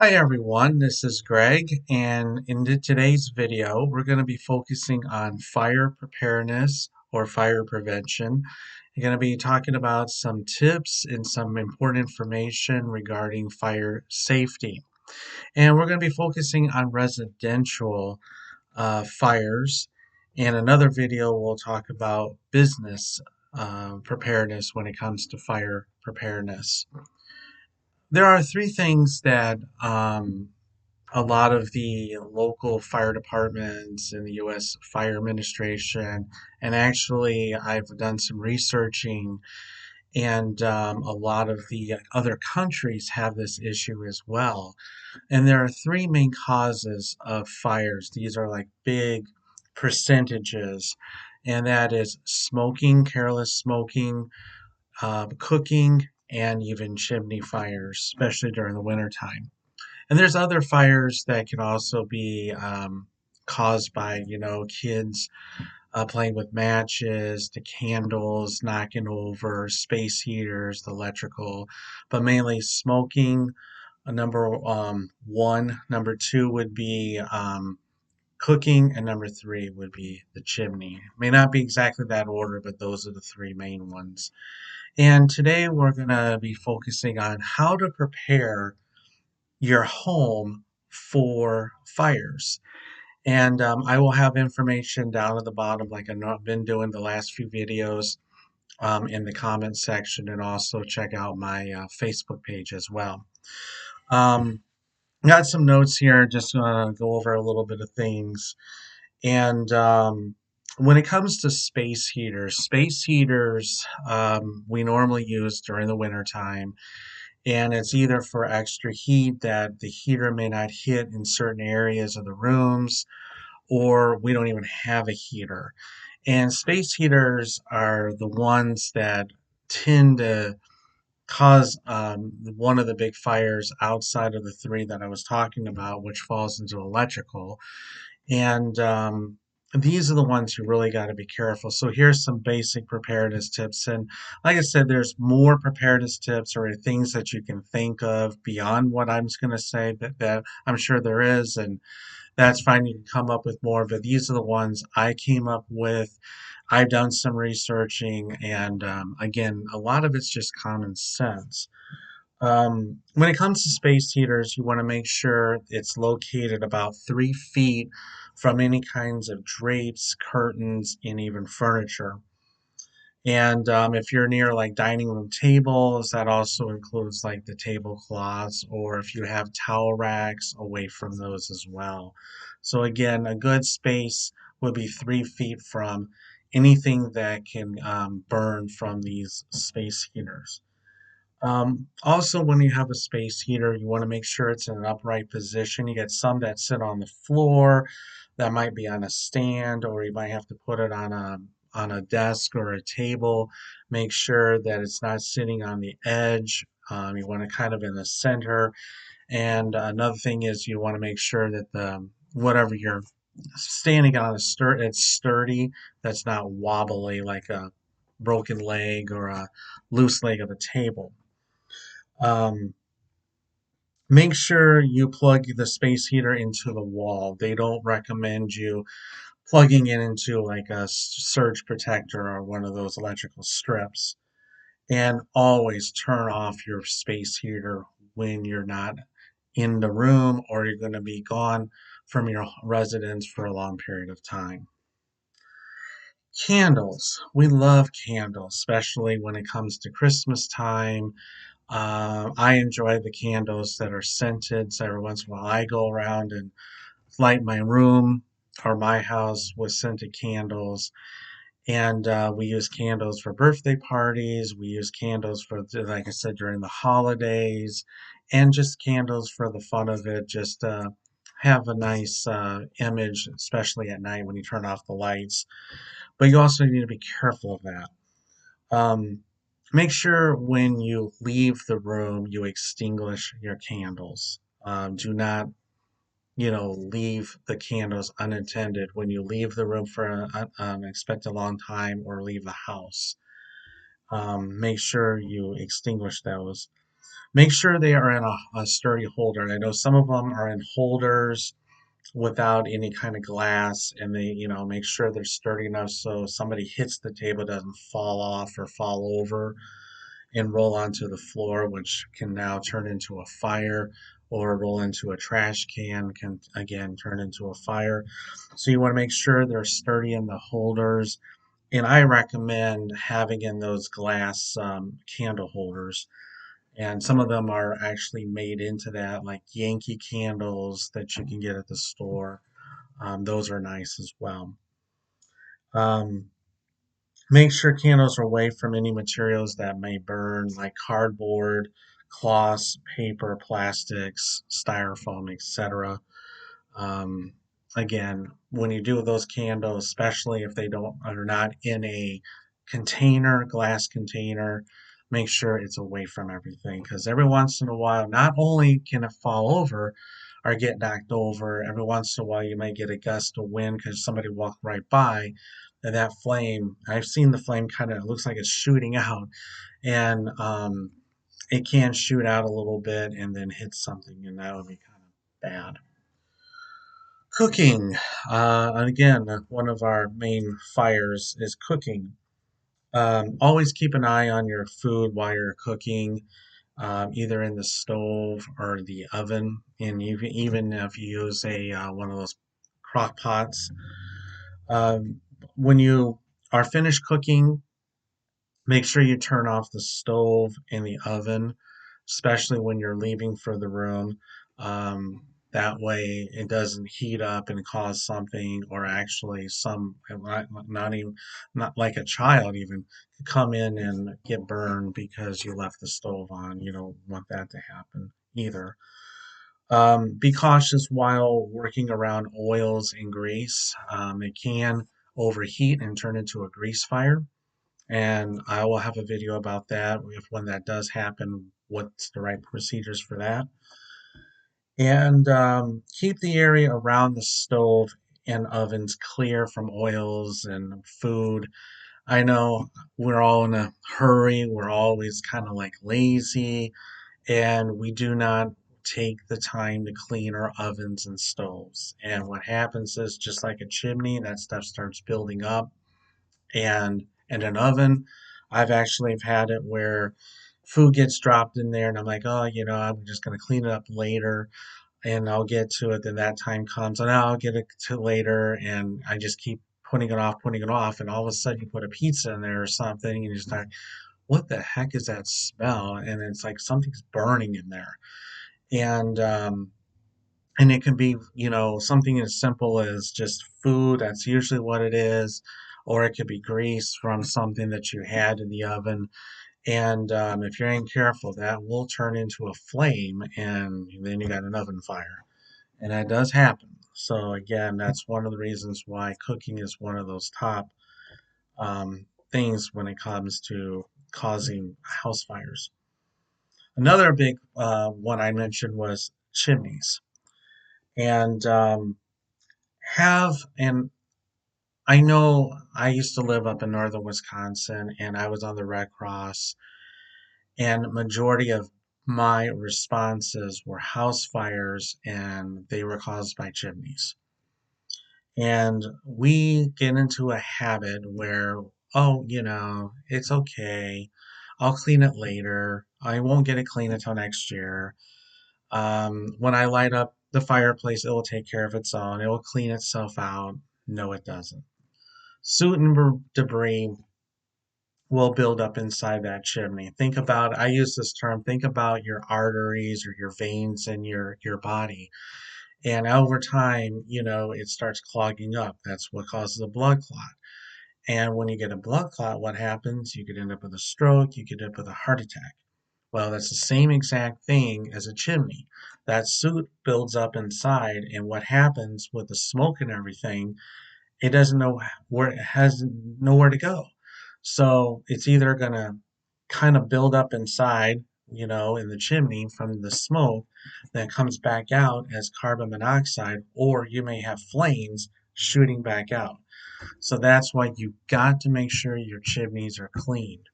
Hi everyone, this is Greg, and in today's video, we're going to be focusing on fire preparedness or fire prevention. We're going to be talking about some tips and some important information regarding fire safety. And we're going to be focusing on residential fires. And another video, we'll talk about business preparedness when it comes to fire preparedness. There are three things that a lot of the local fire departments in the U.S. Fire Administration, and actually I've done some researching, and a lot of the other countries have this issue as well. And there are three main causes of fires. These are like big percentages, and that is smoking, careless smoking, cooking, and even chimney fires, especially during the winter time. And there's other fires that can also be caused by, kids playing with matches, the candles, knocking over, space heaters, the electrical, but mainly smoking. Number one, number two would be cooking, and number three would be the chimney. May not be exactly that order, but those are the three main ones. And today we're going to be focusing on how to prepare your home for fires. And I will have information down at the bottom, like I've been doing the last few videos, in the comment section, and also check out my Facebook page as well. Um, got some notes here, just gonna go over a little bit of things. And when it comes to space heaters we normally use during the winter time, and it's either for extra heat that the heater may not hit in certain areas of the rooms, or we don't even have a heater. And space heaters are the ones that tend to cause one of the big fires outside of the three that I was talking about, which falls into electrical. And these are the ones you really got to be careful. So here's some basic preparedness tips. And like I said, there's more preparedness tips or things that you can think of beyond what I'm just going to say, that I'm sure there is. And that's fine. You can come up with more, but these are the ones I came up with. I've done some researching, and again, a lot of it's just common sense. When it comes to space heaters, you want to make sure it's located about 3 feet from any kinds of drapes, curtains, and even furniture. And if you're near like dining room tables, that also includes like the tablecloths, or if you have towel racks, away from those as well. So again, a good space would be 3 feet from anything that can burn from these space heaters. Also, when you have a space heater, you want to make sure it's in an upright position. You get some that sit on the floor, that might be on a stand, or you might have to put it on a desk or a table. Make sure that it's not sitting on the edge. You want it kind of in the center. And another thing is you want to make sure that the whatever you're standing on it's sturdy. That's not wobbly like a broken leg or a loose leg of a table. Um, Make sure you plug the space heater into the wall. They don't recommend you plugging it into like a surge protector or one of those electrical strips. And always turn off your space heater when you're not in the room or you're going to be gone from your residence for a long period of time. Candles. We love candles, especially when it comes to Christmas time. I enjoy the candles that are scented. So every once in a while, I go around and light my room or my house with scented candles. And we use candles for birthday parties. We use candles for, like I said, during the holidays, and just candles for the fun of it. Just have a nice image, especially at night when you turn off the lights. But you also need to be careful of that. Um, Make sure when you leave the room, you extinguish your candles. Do not, leave the candles unattended when you leave the room for an unexpected long time or leave the house. Make sure you extinguish those. Make sure they are in a sturdy holder. I know some of them are in holders without any kind of glass, and they, make sure they're sturdy enough so somebody hits the table, doesn't fall off or fall over and roll onto the floor, which can now turn into a fire, or roll into a trash can again turn into a fire. So you want to make sure they're sturdy in the holders. And I recommend having in those glass candle holders. And some of them are actually made into that, like Yankee candles that you can get at the store. Those are nice as well. Um, Make sure candles are away from any materials that may burn, like cardboard, cloths, paper, plastics, styrofoam, etc. Um, Again, when you do those candles, especially if they don't are not in a container, glass container, make sure it's away from everything because every once in a while, not only can it fall over or get knocked over, every once in a while you may get a gust of wind because somebody walked right by, and that flame, I've seen the flame kind of looks like it's shooting out, and it can shoot out a little bit and then hit something, and that would be kind of bad. Cooking. Again, one of our main fires is cooking. Always keep an eye on your food while you're cooking, either in the stove or the oven. And even if you use a one of those crock pots, when you are finished cooking, make sure you turn off the stove and the oven, especially when you're leaving for the room. That way it doesn't heat up and cause something, or actually not even, not like a child even, come in and get burned because you left the stove on. You don't want that to happen either. Be cautious while working around oils and grease. It can overheat and turn into a grease fire, and I will have a video about that if when that does happen, what's the right procedures for that. And keep the area around the stove and ovens clear from oils and food. I know we're all in a hurry, we're always kind of like lazy, and we do not take the time to clean our ovens and stoves. And what happens is, just like a chimney, that stuff starts building up, and in an oven, I've actually had it where food gets dropped in there and I'm like, oh, I'm just going to clean it up later and I'll get to it. Then that time comes and I'll get it to later. And I just keep putting it off. And all of a sudden you put a pizza in there or something and you start, what the heck is that smell? And it's like something's burning in there. And, um, and it can be, something as simple as just food. That's usually what it is. Or it could be grease from something that you had in the oven. And if you ain't careful, that will turn into a flame, and then you got an oven fire. And that does happen. So, again, that's one of the reasons why cooking is one of those top things when it comes to causing house fires. Another big one I mentioned was chimneys. And and I know I used to live up in northern Wisconsin and I was on the Red Cross, and majority of my responses were house fires and they were caused by chimneys. And we get into a habit where, oh, it's okay. I'll clean it later. I won't get it clean until next year. When I light up the fireplace, it will take care of its own. It will clean itself out. No, it doesn't. Soot and debris will build up inside that chimney. I use this term, think about your arteries or your veins in your body. And over time, it starts clogging up. That's what causes a blood clot. And when you get a blood clot, what happens? You could end up with a stroke, you could end up with a heart attack. Well, that's the same exact thing as a chimney. That soot builds up inside, and what happens with the smoke and everything, it doesn't know where, it has nowhere to go. So it's either going to kind of build up inside, in the chimney from the smoke that comes back out as carbon monoxide, or you may have flames shooting back out. So that's why you got to make sure your chimneys are cleaned.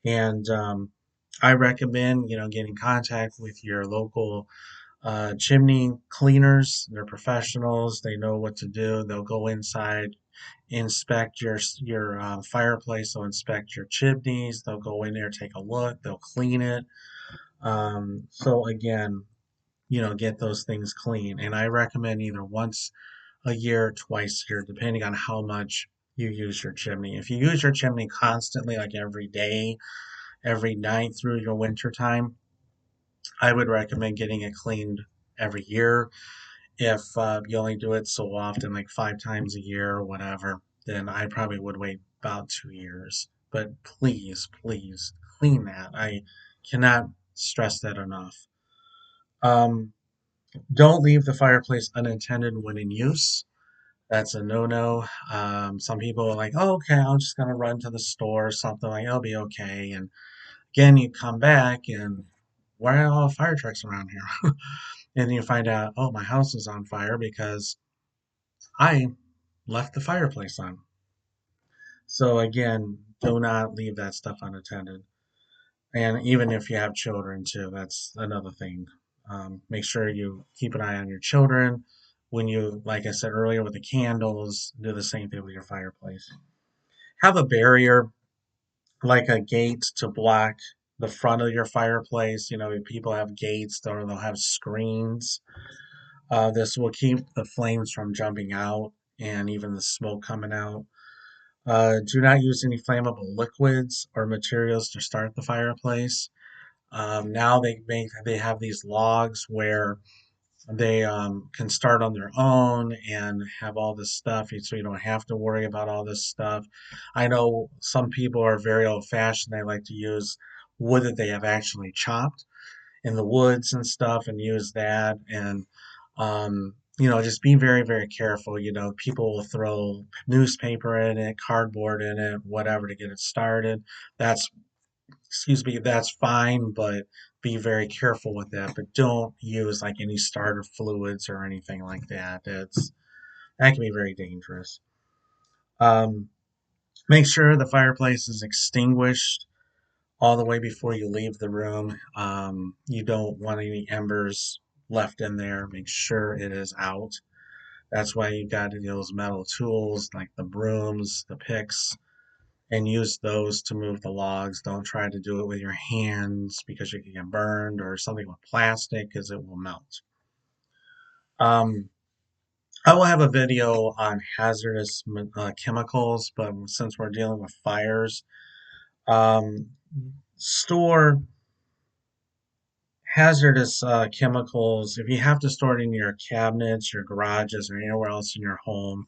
And I recommend, getting in contact with your local chimney cleaners. They're professionals. They know what to do. They'll go inside, inspect your fireplace. They'll inspect your chimneys. They'll go in there, take a look. They'll clean it. So again, get those things clean. And I recommend either once a year, twice a year, depending on how much you use your chimney. If you use your chimney constantly, like every day, every night through your winter time, I would recommend getting it cleaned every year. If you only do it so often, like 5 times a year or whatever, then I probably would wait about 2 years. But please, please clean that. I cannot stress that enough. Um, don't leave the fireplace unattended when in use. That's a no-no. Some people are like, oh, okay, I'm just gonna run to the store or something, like I'll be okay. And again, you come back and why are all fire trucks around here? And you find out, oh, my house is on fire because I left the fireplace on. So again, do not leave that stuff unattended. And even if you have children too, that's another thing. Make sure you keep an eye on your children. When you, like I said earlier, with the candles, do the same thing with your fireplace. Have a barrier, like a gate to block the front of your fireplace. People have gates or they'll have screens. This will keep the flames from jumping out and even the smoke coming out. Do not use any flammable liquids or materials to start the fireplace. Now they have these logs where they can start on their own and have all this stuff, so you don't have to worry about all this stuff. I know some people are very old-fashioned. They like to use wood that they have actually chopped in the woods and stuff and use that. And just be very, very careful. People will throw newspaper in it, cardboard in it, whatever to get it started. That's, excuse me, that's fine, but be very careful with that. But don't use like any starter fluids or anything like that. That can be very dangerous. Um, Make sure the fireplace is extinguished all the way before you leave the room. You don't want any embers left in there. Make sure it is out. That's why you got those metal tools like the brooms, the picks, and use those to move the logs. Don't try to do it with your hands because you can get burned, or something with plastic because it will melt. Um, I will have a video on hazardous chemicals, but since we're dealing with fires, um, store hazardous chemicals. If you have to store it in your cabinets, your garages, or anywhere else in your home,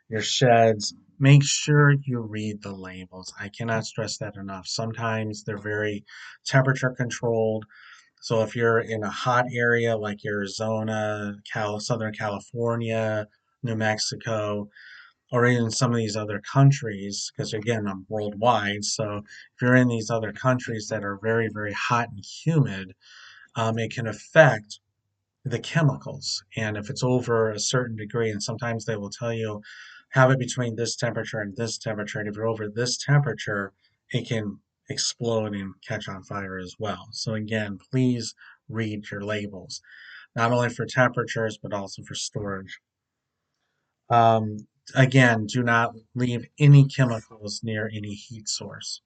your sheds, make sure you read the labels. I cannot stress that enough. Sometimes they're very temperature controlled. So if you're in a hot area like Arizona, Southern California, New Mexico, or even some of these other countries, because again, I'm worldwide. So if you're in these other countries that are very, very hot and humid, it can affect the chemicals. And if it's over a certain degree, and sometimes they will tell you, have it between this temperature and this temperature. And if you're over this temperature, it can explode and catch on fire as well. So again, please read your labels, not only for temperatures, but also for storage. Um, Again, do not leave any chemicals near any heat source.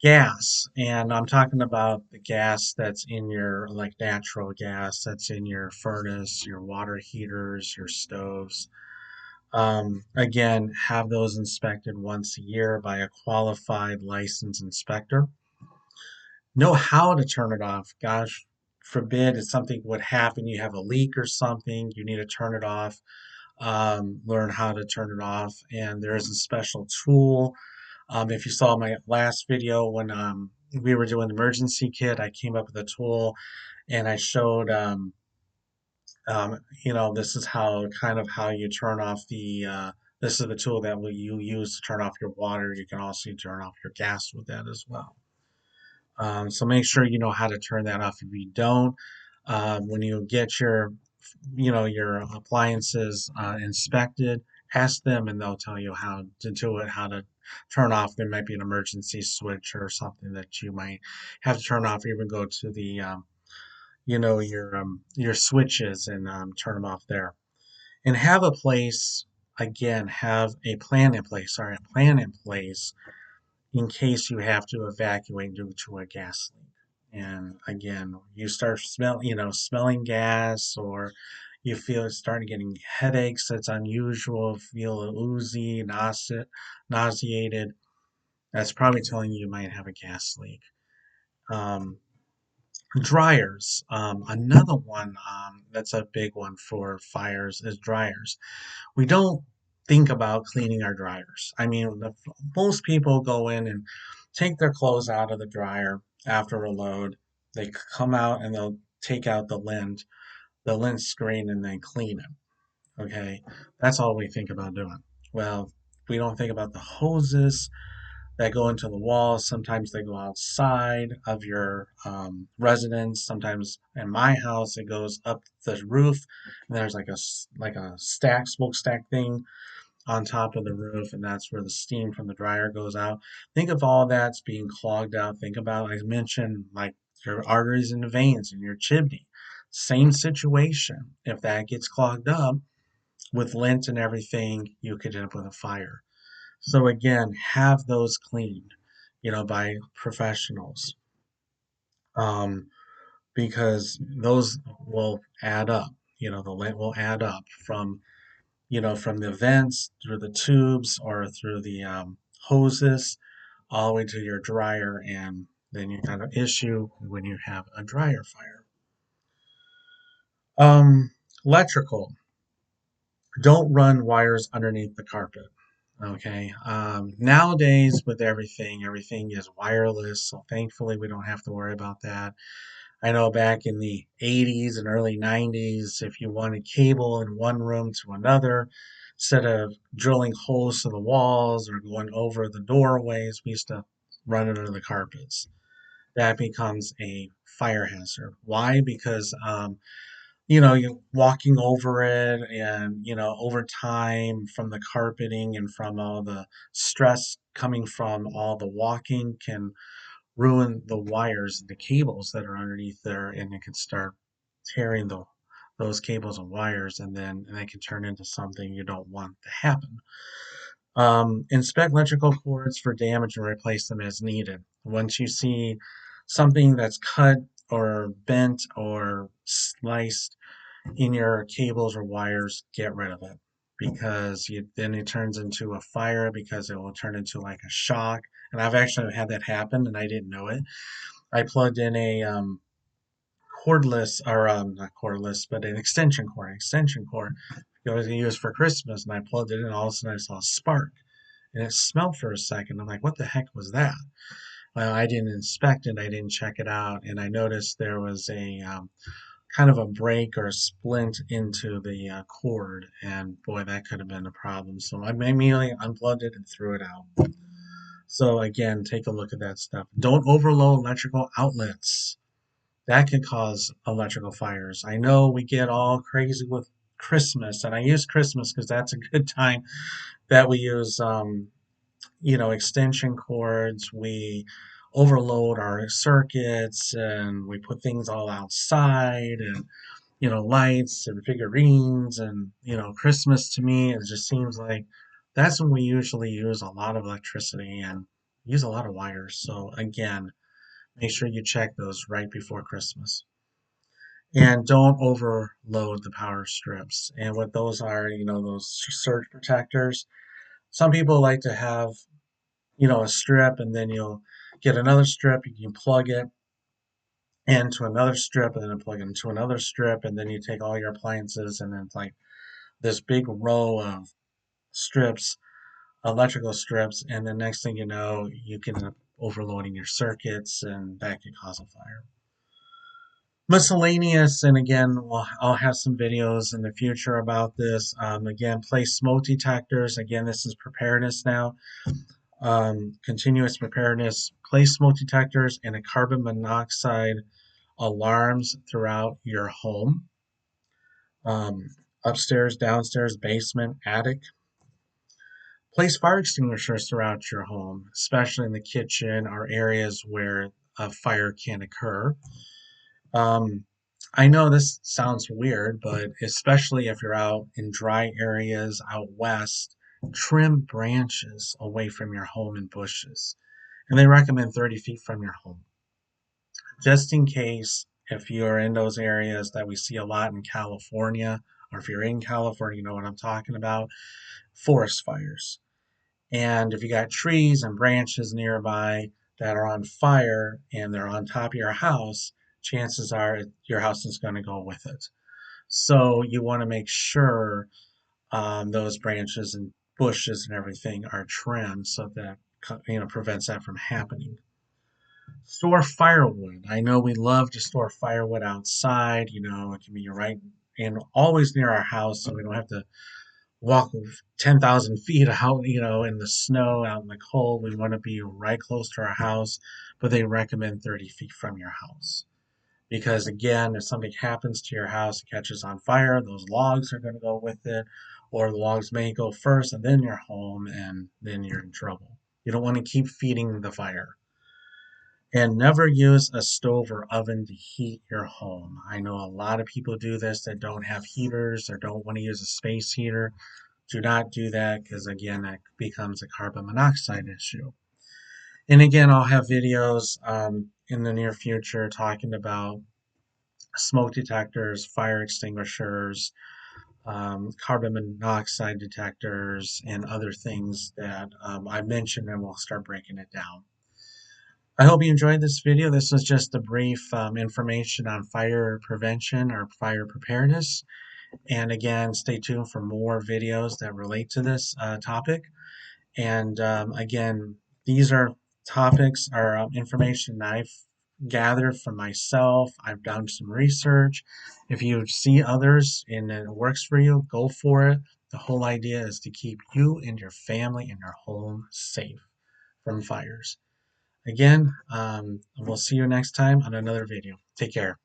Gas, and I'm talking about the gas that's in your, like natural gas that's in your furnace, your water heaters, your stoves. Again, have those inspected once a year by a qualified licensed inspector. Know how to turn it off. Gosh forbid if something would happen, you have a leak or something, you need to turn it off. Learn how to turn it off, and there is a special tool. If you saw my last video when we were doing the emergency kit, I came up with a tool and I showed, this is how kind of how you turn off this is the tool that you use to turn off your water. You can also turn off your gas with that as well. So make sure you know how to turn that off. If you don't, when you get your appliances inspected, ask them and they'll tell you how to do it, how to turn off. There might be an emergency switch or something that you might have to turn off, or even go to the your switches and turn them off there. And have a place, again, have a plan in place, sorry, a plan in place in case you have to evacuate due to a gas leak. And again, you start smelling gas, or you feel starting getting headaches that's unusual, feel woozy, nauseated. That's probably telling you might have a gas leak. Um, Dryers, another one that's a big one for fires is dryers. We don't think about cleaning our dryers. I mean, most people go in and take their clothes out of the dryer after a load. They come out and they'll take out the lint screen, and then clean it. Okay, that's all we think about doing. Well, we don't think about the hoses that go into the walls. Sometimes they go outside of your residence. Sometimes in my house, it goes up the roof. And there's like a smokestack thing on top of the roof, and that's where the steam from the dryer goes out. Think of all that's being clogged out. Think about, I mentioned, like your arteries and the veins in your chimney. Same situation. If that gets clogged up with lint and everything, you could end up with a fire. So again, have those cleaned, by professionals, um, because those will add up. The lint will add up from the vents through the tubes or through the hoses all the way to your dryer, and then you got an issue when you have a dryer fire. Um, Electrical. Don't run wires underneath the carpet. Okay. Nowadays, with everything is wireless, so thankfully we don't have to worry about that. I know back in the 80s and early 90s, if you wanted cable in one room to another, instead of drilling holes to the walls or going over the doorways, we used to run it under the carpets. That becomes a fire hazard. Why? Because you're walking over it, and over time, from the carpeting and from all the stress coming from all the walking, can ruin the wires, the cables that are underneath there, and it can start tearing those cables and wires, and then they can turn into something you don't want to happen. Inspect electrical cords for damage and replace them as needed. Once you see something that's cut or bent or sliced in your cables or wires, get rid of it, because then it turns into a fire, because it will turn into like a shock. And I've actually had that happen, and I didn't know it. I plugged in a cordless, or not cordless, but an extension cord. It was used for Christmas, and I plugged it in, and all of a sudden I saw a spark, and it smelled for a second. I'm like, what the heck was that? Well, I didn't inspect it, I didn't check it out, and I noticed there was a kind of a break or a splint into the cord, and boy, that could have been a problem. So I immediately unplugged it and threw it out. So again, take a look at that stuff. Don't overload electrical outlets. That can cause electrical fires. I know we get all crazy with Christmas, and I use Christmas because that's a good time that we use, extension cords. We overload our circuits, and we put things all outside, and lights and figurines, and Christmas to me, it just seems like that's when we usually use a lot of electricity and use a lot of wires. So again, make sure you check those right before Christmas. And don't overload the power strips. And what those are, those surge protectors. Some people like to have, a strip, and then you'll get another strip, you can plug it into another strip, and then plug it into another strip, and then you take all your appliances, and then it's like this big row of strips, electrical strips, and the next thing you know, you can end up overloading your circuits, and that can cause a fire. Miscellaneous, and again, I'll have some videos in the future about this. Again, place smoke detectors. Again, this is preparedness now. Continuous preparedness. Place smoke detectors and a carbon monoxide alarms throughout your home. Um, Upstairs, downstairs, basement, attic. Place fire extinguishers throughout your home, especially in the kitchen or areas where a fire can occur. Um, I know this sounds weird, but especially if you're out in dry areas out west, trim branches away from your home and bushes. And they recommend 30 feet from your home, just in case if you're in those areas that we see a lot in California, or if you're in California, you know what I'm talking about, forest fires. And if you got trees and branches nearby that are on fire and they're on top of your house, chances are your house is going to go with it. So you want to make sure those branches and bushes and everything are trimmed so that prevents that from happening. Store firewood. I know we love to store firewood outside. It can be right and always near our house, so we don't have to walk 10,000 feet out, in the snow, out in the cold. We want to be right close to our house, but they recommend 30 feet from your house. Because again, if something happens to your house, it catches on fire, those logs are going to go with it, or the logs may go first and then your home, and then you're in trouble. You don't want to keep feeding the fire. And never use a stove or oven to heat your home. I know a lot of people do this that don't have heaters or don't want to use a space heater. Do not do that because, again, that becomes a carbon monoxide issue. And again, I'll have videos in the near future talking about smoke detectors, fire extinguishers, carbon monoxide detectors, and other things that I mentioned, and we'll start breaking it down. I hope you enjoyed this video. This was just a brief information on fire prevention or fire preparedness. And again, stay tuned for more videos that relate to this topic. And again, these are topics or information I've gathered from myself. I've done some research. If you see others and it works for you, go for it. The whole idea is to keep you and your family and your home safe from fires. Again, we'll see you next time on another video. Take care.